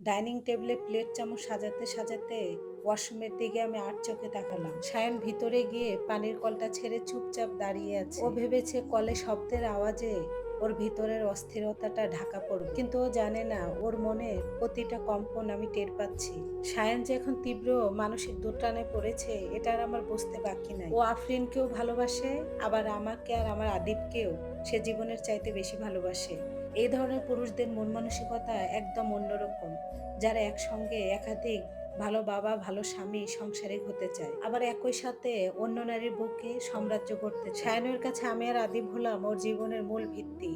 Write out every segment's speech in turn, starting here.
Dining টেবিলে plate চামচ সাজাতে সাজাতে ওয়াশরুমের দিকে আমি আর চোখে তাকালাম। সায়ন ভিতরে গিয়ে পানির কলটা ছেড়ে চুপচাপ দাঁড়িয়ে আছে। ও ভেবেছে কলে শব্দের আওয়াজে ওর ভিতরের অস্থিরতাটা ঢাকা পড়বে, কিন্তু ও জানে না ওর মনের প্রতিটা কম্পন আমি টের পাচ্ছি। সায়ন যে এখন তীব্র মানসিক দুটানে পড়েছে এটা আর আমার বুঝতে বাকি নাই। ও আফরিনকেও ভালোবাসে, আবার আমাকে আর আমার আদিবকেও সে জীবনের চাইতে বেশি ভালোবাসে। এই ধরনের পুরুষদের মন মানসিকতা একদম অন্যরকম, যারা একসঙ্গে একাধিক ভালো বাবা, ভালো স্বামী, সংসারিক হতে চায়, আবার একই সাথে অন্য নারীর বুকে সাম্রাজ্য করতে চায়। সায়নের কাছে আমি আর আদিব হলাম ওর জীবনের মূল ভিত্তি,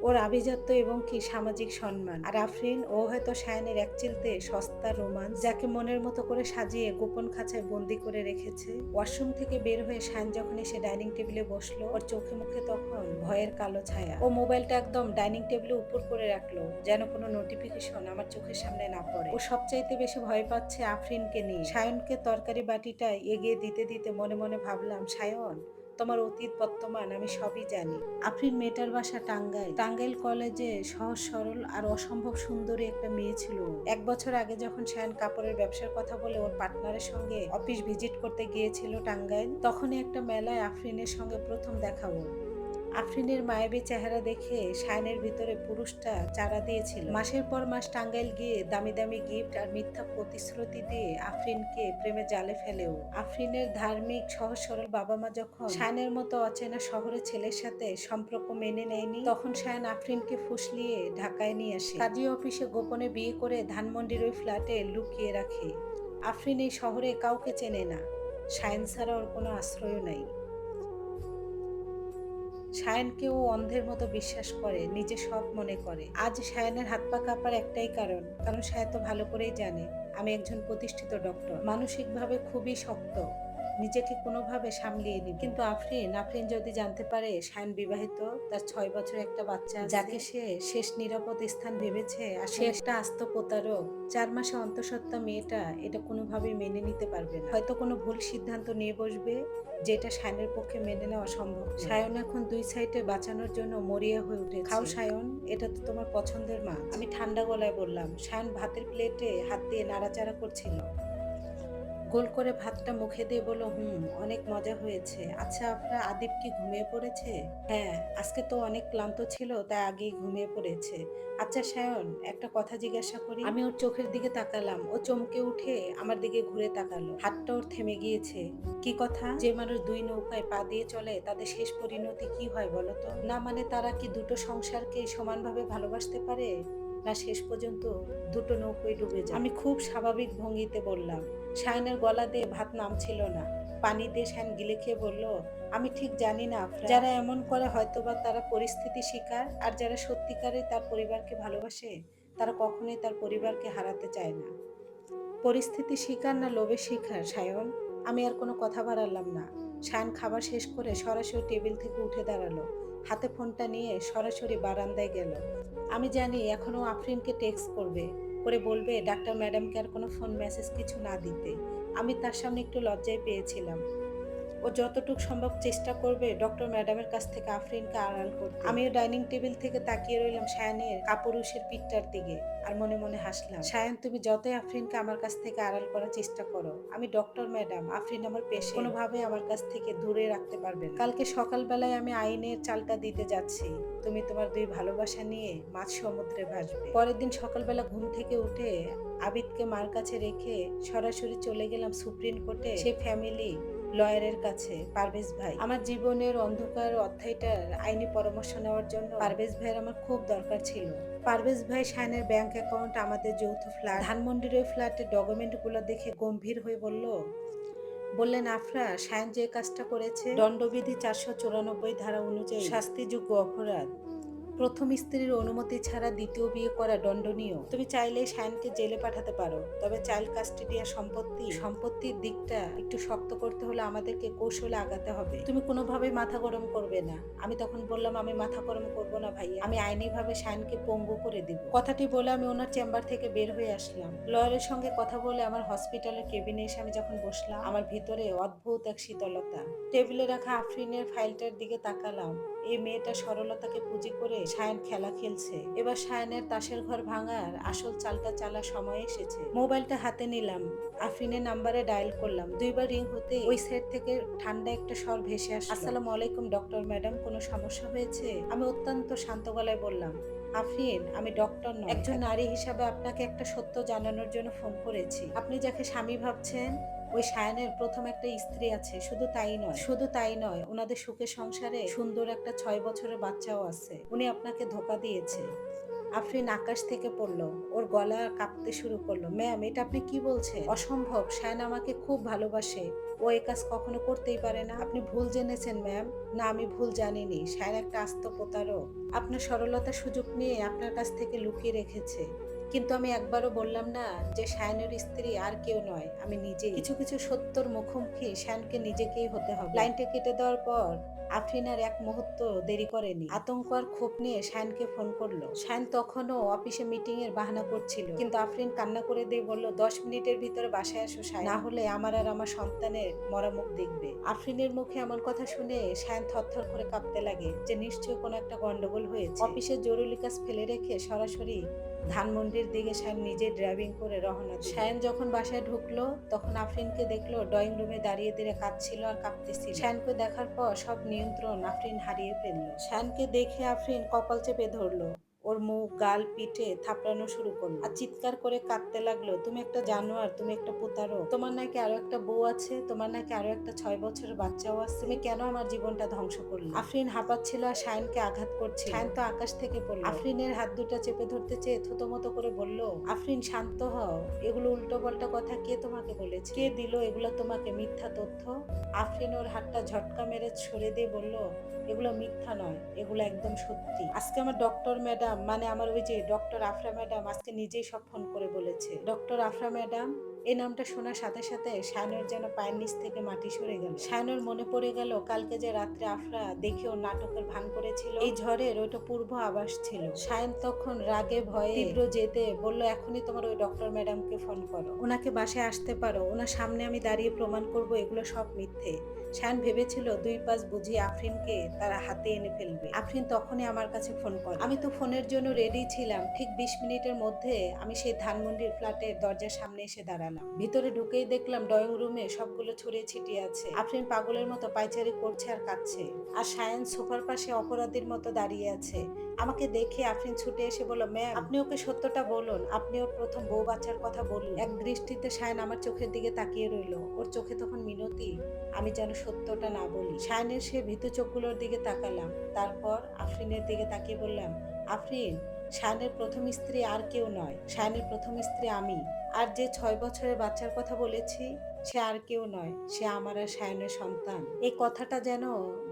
ওর আভিজাত্য এবং কি সামাজিক সম্মান। আর আফরিন, ও হয়তো সায়নের একচিলতে সস্তা রোমান্স, যাকে মনের মতো করে সাজিয়ে গোপন খাঁচায় বন্দি করে রেখেছে। ওয়াশরুম থেকে বের হয়ে সায়ন যখন এসে ডাইনিং টেবিলে বসলো, ওর চোখে মুখে তখন ভয়ের কালো ছায়া। ও মোবাইলটা একদম ডাইনিং টেবিলে উপর করে রাখলো, যেন কোনো নোটিফিকেশন আমার চোখের সামনে না পড়ে। ও সবচাইতে বেশি ভয় পাচ্ছে আফরিনকে নিয়ে। সায়নকে তরকারি বাটিটা এগিয়ে দিতে দিতে মনে মনে ভাবলাম, সায়ন, তোমার অতীত বর্তমান আমি সবই জানি। আফরিন মেয়েটার বাসা টাঙ্গাইল। টাঙ্গাইল কলেজে সহজ সরল আর অসম্ভব সুন্দরী একটা মেয়ে ছিল। 1 বছর আগে যখন সায়ন কাপড়ের ব্যবসার কথা বলে ওর পার্টনারের সঙ্গে অফিস ভিজিট করতে গিয়েছিল টাঙ্গাইল, তখনই একটা মেলায় আফরিনের সঙ্গে প্রথম দেখা ওর। আফরিনের মায়াবী চেহারা দেখে সায়নের ভিতরে পুরুষটা চাড়া দিয়েছিল। মাসের পর মাস টাঙ্গাইল গিয়ে দামি দামি গিফট আর মিথ্যা প্রতিশ্রুতি দিয়ে আফরিনকে প্রেমে জালে ফেলেও। আফরিনের ধার্মিক সহজ সরল বাবা মা যখন সায়নের মতো অচেনা শহরের ছেলের সাথে সম্পর্ক মেনে নেয়নি, তখন সায়ন আফরিনকে ফুসলিয়ে ঢাকায় নিয়ে আসে। কাজী অফিসে গোপনে বিয়ে করে ধানমন্ডির ওই ফ্ল্যাটে লুকিয়ে রাখে। আফরিন এই শহরে কাউকে চেনে না, সায়ন ছাড়া ওর কোনো আশ্রয় নাই। সায়নকেও অন্ধের মতো বিশ্বাস করে, নিজে সব মনে করে। আজ সায়নের হাত পা কাঁপার একটাই কারণ, কারণ সায়ন তো ভালো করেই জানে আমি একজন প্রতিষ্ঠিত ডক্টর, মানসিকভাবে খুবই শক্ত, নিজেকে কোনোভাবে সামলিয়ে নিব। কিন্তু আফরিন আফরিন যদি জানতে পারে সায়ন বিবাহিত, তার 6 বছর একটা বাচ্চা আছে, যাকে সে শেষ নিরাপদ স্থান ভেবেছে, আর সে একটা আস্ত প্রতারক, 4 মাসে অন্তঃসত্ত্বা মেয়েটা এটা কোনোভাবেই মেনে নিতে পারবে না। হয়তো কোনো ভুল সিদ্ধান্ত নিয়ে বসবে, যেটা সায়নের পক্ষে মেনে নেওয়া সম্ভব নয়। সায়ন এখন দুই সাইডে বাঁচানোর জন্য মরিয়া হয়ে উঠেছে। খাও সায়ন, এটা তো তোমার পছন্দের মাছ, আমি ঠান্ডা গলায় বললাম। সায়ন ভাতের প্লেটে হাত দিয়ে নাড়াচাড়া করছিল। গোল করে ভাতটা মুখে দিয়ে বলল, অনেক মজা হয়েছে। আচ্ছা, আপনার আদিব কি ঘুমিয়ে পড়েছে? হ্যাঁ, আজকে তো অনেক ক্লান্ত ছিল, তাই আগেই ঘুমিয়ে পড়েছে। আচ্ছা সায়ন, একটা কথা জিজ্ঞাসা করি? আমি ওর চোখের দিকে তাকালাম। ও চমকে উঠে আমার দিকে ঘুরে তাকালো, হাতটা ওর থেমে গিয়েছে। কি কথা? যে মানুষ দুই নৌকায় পা দিয়ে চলে, তাদের শেষ পরিণতি কি হয় বলতো? না মানে, তারা কি দুটো সংসারকে সমানভাবে ভালোবাসতে পারে, না শেষ পর্যন্ত দুটো নৌকোয় ডুবে যায়? আমি খুব স্বাভাবিক ভঙ্গিতে বললাম। সায়নের গলা দিয়ে ভাত নামছিল না। পানি দিয়ে সায়ন গিলে খেয়ে বলল, আমি ঠিক জানি না আফরা। যারা এমন করে হয়তোবা তারা পরিস্থিতি শিকার, আর যারা সত্যিকারে তার পরিবারকে ভালোবাসে তারা কখনোই তার পরিবারকে হারাতে চায় না। পরিস্থিতি শিকার না লোভের শিকার সায়ন? আমি আর কোনো কথা বাড়ালাম না। সায়ন খাবার শেষ করে সরাসরি টেবিল থেকে উঠে দাঁড়ালো, হাতে ফোনটা নিয়ে সরাসরি বারান্দায় গেল। আমি জানি এখনো আফরিনকে টেক্সট করবে, করে বলবে ডাক্তার ম্যাডামকে আর কোনো ফোন মেসেজ কিছু না দিতে। আমি তার সামনে একটু লজ্জায় পেয়েছিলাম। ও যতটুকু সম্ভব চেষ্টা করবে ডক্টর ম্যাডামের কাছ থেকে আফরিনকে আড়াল করতে। আমিও ডাইনিং টেবিল থেকে তাকিয়ে রইলাম সায়নের কাপুরুষের পিঠটার দিকে, আর মনে মনে হাসলাম। সায়ন, তুমি যতই আফরিনকে আমার কাছ থেকে আড়াল করার চেষ্টা করো, আমি ডক্টর ম্যাডাম, আফরিন আমার পেশেন্ট, কোনোভাবে আমার কাছ থেকে দূরে রাখতে পারবে না। কালকে সকালবেলায় আমি আইনের চালটা দিতে যাচ্ছি, তুমি তোমার দুই ভালোবাসা নিয়ে মাঝ সমুদ্রে ভাসবে। পরের দিন সকালবেলা ঘুম থেকে উঠে আবিদকে মার কাছে রেখে সরাসরি চলে গেলাম সুপ্রিম কোর্টে, সেই ফ্যামিলি লয়ারের কাছে, পারভেজ ভাই। আমার জীবনের অন্ধকার অধ্যায়টার আইনি পরামর্শ নেওয়ার জন্য পারভেজ ভাইয়ের আমার খুব দরকার ছিল। পারভেজ ভাই সায়নের ব্যাংক অ্যাকাউন্ট, আমাদের যৌথ ফ্ল্যাট, ধানমন্ডির ওই ফ্ল্যাটের ডকুমেন্টগুলো দেখে গম্ভীর হয়ে বললেন, আফরা, সায়ন যে কাজটা করেছে দণ্ডবিধি 494 ধারা অনুযায়ী শাস্তিযোগ্য অপরাধ। প্রথম স্ত্রীর অনুমতি ছাড়া দ্বিতীয় বিয়ে করা দণ্ডনীয়। তুমি চাইলে সায়নকে জেলে পাঠাতে পারো, তবে চাইল্ড কাস্টডি আর সম্পত্তির দিকটা একটু শক্ত করতে হলে আমাদেরকে কৌশলে আগাতে হবে। তুমি কোনোভাবেই মাথা গরম করবে না। আমি তখন বললাম, আমি মাথা গরম করবো না ভাইয়া, আমি আইনিভাবে সায়নকে পঙ্গু করে দিব। কথাটি বলে আমি ওনার চেম্বার থেকে বের হয়ে আসলাম। লয়ারের সঙ্গে কথা বলে আমার হসপিটালের কেবিনে এসে আমি যখন বসলাম, আমার ভিতরে অদ্ভুত এক শীতলতা। টেবিলে রাখা আফরিনের ফাইলটার দিকে তাকালাম। এই মেয়েটা সরলতাকে পুঁজি করে সায়ান খেলা খেলছে। এবার সায়ানের তাসের ঘর ভাঙার আসল চালটা চালার সময় এসেছে। মোবাইলটা হাতে নিলাম, আফরিনের নাম্বারে ডায়াল করলাম। 2বার রিং হতে ওই সেট থেকে ঠান্ডা একটা স্বর ভেসে আসলো। আসসালামু আলাইকুম ডক্টর ম্যাডাম, কোনো সমস্যা হয়েছে? আমি অত্যন্ত শান্ত গলায় বললাম, আফরিন, আমি ডক্টর নয়, একজন নারী হিসাবে আপনাকে একটা সত্য জানানোর জন্য ফোন করেছি। আপনি যাকে স্বামী ভাবছেন ওই সায়ানের প্রথম একটা স্ত্রী আছে। শুধু তাই নয়, ওনাদের সুখের সংসারে সুন্দর একটা 6 বছরের বাচ্চাও আছে। উনি আপনাকে ধোকা দিয়েছে। আফরিন আকাশ থেকে পড়লো, ওর গলা কাঁপতে শুরু করলো। ম্যাম, এটা আপনি কি বলছেন? অসম্ভব, শায়ন আমাকে খুব ভালোবাসে, ও এই কাজ কখনো করতেই পারে না। আপনি ভুল জেনেছেন ম্যাম। না, আমি ভুল জানিনি, শায়ন একটা আস্ত প্রতারক। আপনার সরলতার সুযোগ নিয়ে আপনার কাছ থেকে লুকিয়ে রেখেছে। কিন্তু আমি একবারও বললাম না যে শায়নের স্ত্রী আর কেউ নয়, আমি নিজে। কিছু কিছু সত্যর মুখোমুখি শায়নকে নিজেকেই হতে হবে। লাইনটা কেটে দেওয়ার পর আফরিন আর এক মুহূর্ত দেরি করেনি। আতঙ্ক আর ক্ষোভ নিয়ে শায়নকে ফোন করলো। শায়ন তখনও অফিসে মিটিং এর বাহানা করছিল, কিন্তু আফরিন কান্না করে দিয়ে বলল, 10 মিনিটের ভিতরে বাসায় আসো শায়ন, না হলে আমার আর আমার সন্তানের মরা মুখ দেখবে। আফরিনের মুখে এমন কথা শুনে শায়ন থরথর করে কাঁপতে লাগে, যে নিশ্চয়ই কোনো একটা গন্ডগোল হয়েছে। অফিসের জরুরি কাজ ফেলে রেখে সরাসরি ধানমন্ডির দিকে শায়ন নিজে ড্রাইভিং করে রওনা দিল। শায়ন যখন বাসায় ঢুকলো তখন আফরিনকে দেখলো ড্রয়িং রুমে দাঁড়িয়ে দাঁড়িয়ে কাঁদছিল আর কাঁপতেছিল। শায়নকে দেখার পর সব নিয়ন্ত্রণ আফরিন হারিয়ে ফেললো। শায়নকে দেখে আফরিন কপাল চেপে ধরলো, ওর মুখ, গাল, পিঠে থাপড়ানো শুরু করলো আর চিৎকার করে কাঁদতে লাগলো, তুমি একটা জানোয়ার, তুমি একটা প্রতারক, তোমার নাকি আরো একটা বউ আছে, তোমার নাকি আরো একটা 6 বছরের বাচ্চাও আছে, তুমি কেন আমার জীবনটা ধ্বংস করলে? আফরিন হাঁপাচ্ছিল আর শায়নকে আঘাত করছে। শায়ন তো আকাশ থেকে পড়লো। আফরিনের হাত দুটা চেপে ধরতে চেয়ে থতমত করে বলল, আফরিন শান্ত হও, এগুলো উল্টো পাল্টা কথা কে তোমাকে বলেছে? কে দিল এগুলো তোমাকে, মিথ্যা তথ্য? আফরিন ওর হাতটা ঝটকা মেরে সরে দিয়ে বলল, এগুলো মিথ্যা নয়, এগুলো একদম সত্যি। আজকে আমার ডক্টর ম্যাডাম, মানে আমার ওই যে ডক্টর আফরা ম্যাডাম, আজকে নিজেই সব ফোন করে বলেছে। ডক্টর আফরা ম্যাডাম, এই নামটা শোনার সাথে সাথে শায়নের যেন পায়ের নিচ থেকে মাটি সরে গেল। শায়নের মনে পড়ে গেল কালকে যে রাত্রে আফরা দেখেও নাটকের ভান করেছিল, এই ঝড়ের ওইটা পূর্ব আভাস ছিল। শায়ন তখন রাগে ভয়ে তীব্র জেদে বলল, এখনই তোমার ওই ডক্টর ম্যাডামকে ফোন করো, ওনাকে বাসায় আসতে পারো, ওনার সামনে আমি দাঁড়িয়ে প্রমাণ করব এগুলো সব মিথ্যে। শায়ন ভেবেছিল 2 পাঁচ বুঝিয়ে আফরিনকে তারা হাতে এনে ফেলবে। আফরিন তখনই আমার কাছে ফোন করে। আমি তো ফোনের জন্য রেডি ছিলাম। ঠিক 20 মিনিটের মধ্যে আমি সেই ধানমন্ডির ফ্ল্যাটের দরজার সামনে এসে দাঁড়ালাম। ভিতরে ঢুকেই দেখলাম ড্রয়িং রুমে সবগুলো ছড়িয়ে ছিটিয়ে আছে। আফরিন পাগলের মতো পায়চারি করছে আর কাঁদছে, আর শায়ন সোফার পাশে অপরাধীর মতো দাঁড়িয়ে আছে। আমাকে দেখে আফরিন ছুটে এসে বলল, ম্যাম, আপনি ওকে সত্যটা বলুন, আপনি ওর প্রথম বউ বাচ্চার কথা বলুন। এক দৃষ্টিতে শায়ন আমার চোখের দিকে তাকিয়ে রইল, ওর চোখে তখন মিনতি, আমি যেন সত্যটা না বলি। শায়নের সে ভীতু চোখগুলোর দিকে তাকালাম, তারপর আফরিনের দিকে তাকিয়ে বললাম, আফরিন, শায়নের প্রথম স্ত্রী আর কেউ নয়, শায়নের প্রথম স্ত্রী আমি। আর যে 6 বছরের বাচ্চার কথা বলেছি, সে আর কেউ নয়, সে আমার আর শায়নের সন্তান। এই কথাটা যেন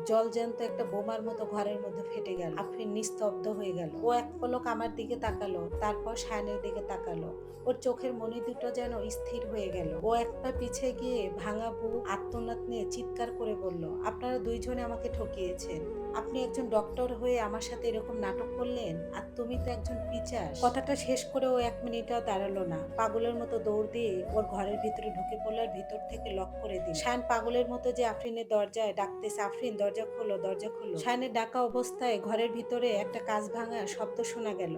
জলজ্যান্ত একটা বোমার মতো ঘরের মধ্যে ফেটে গেল। আফরিন নিস্তব্ধ হয়ে গেল। ও এক পলক আমার দিকে তাকালো, তারপর শায়নের দিকে তাকালো। ওর চোখের মনি দুটো যেন স্থির হয়ে গেল। ও এক পা পিছিয়ে গিয়ে ভাঙা বুক আত্মনাদ নিয়ে চিৎকার করে বলল, আপনারা দুইজনে আমাকে ঠকিয়েছেন। আপনি একজন ডক্টর হয়ে আমার সাথে এরকম নাটক করলেন, আর তুমি তো একজন পিচাস। কথাটা শেষ করে ও 1 মিনিটও দাঁড়ালো না, পাগলের মতো দৌড় দিয়ে ওর ঘরের ভিতরে ঢুকে পড়ল আর ভিতর থেকে লক করে দিল। শায়ন পাগলের মতো যে আফরিনের দরজায় ডাকতেছে, আফরিন দরজা খোলো, দরজা খোলো। শায়নের ডাকা অবস্থায় ঘরের ভিতরে একটা কাঁচ ভাঙা শব্দ শোনা গেল।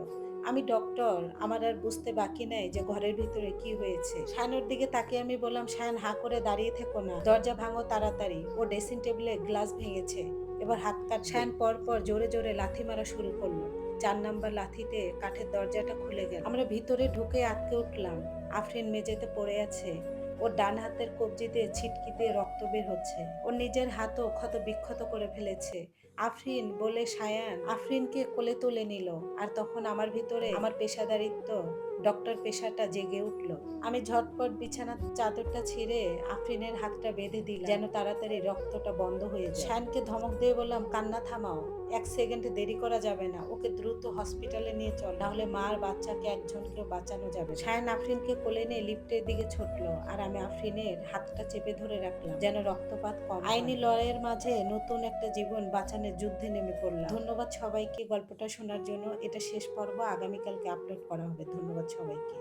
আমি ডক্টর, আমার আর বুঝতে বাকি নাই যে ঘরের ভিতরে কি হয়েছে। শায়নের দিকে তাকিয়ে আমি বললাম, শায়ন, হাঁ করে দাঁড়িয়ে থেকো না, দরজা ভাঙো তাড়াতাড়ি। ও ড্রেসিং টেবিলে গ্লাস ভেঙেছে, এবার হাত কাট। শায়ন পর পর জোরে জোরে লাথি মারা শুরু করলো। 4 নাম্বার লাথিতে কাঠের দরজাটা খুলে গেল। আমরা ভিতরে ঢুকে আটকে উঠলাম। আফরিন মেঝেতে পড়ে আছে, ওর ডান হাতের কবজিতে ছিটকি দিয়ে রক্ত বের হচ্ছে। ওর নিজের হাতও ক্ষত বিক্ষত করে ফেলেছে। আফরিন বলে শায়ান আফরিনকে কোলে তুলে নিল, আর তখন আমার ভিতরে আমার পেশাদারিত্ব, ডক্টর পেশাটা জেগে উঠল। আমি ঝটপট বিছানার চাদরটা ছিঁড়ে আফরিনের হাতটা বেঁধে দিলাম, যেন তাড়াতাড়ি রক্তটা বন্ধ হয়ে যায়। শায়ানকে ধমক দিয়ে বললাম, কান্না থামাও, 1 সেকেন্ড দেরি করা যাবে না, ওকে দ্রুত হসপিটালে নিয়ে চল, নাহলে মা আর বাচ্চাকে একজনকেও বাঁচানো যাবে। শায়ান আফরিনকে কোলে নিয়ে লিফটের দিকে ছুটলো, আর আমি আফরিনের হাতটা চেপে ধরে রাখলাম, যেন রক্তপাত কম। আইনি লড়াইয়ের মাঝে নতুন একটা জীবন বাঁচানোর যুদ্ধে নেমে পড়লাম। ধন্যবাদ সবাইকে গল্পটা শোনার জন্য। এটা শেষ পর্ব, আগামীকালকে আপলোড করা হবে। ধন্যবাদ সবাইকে।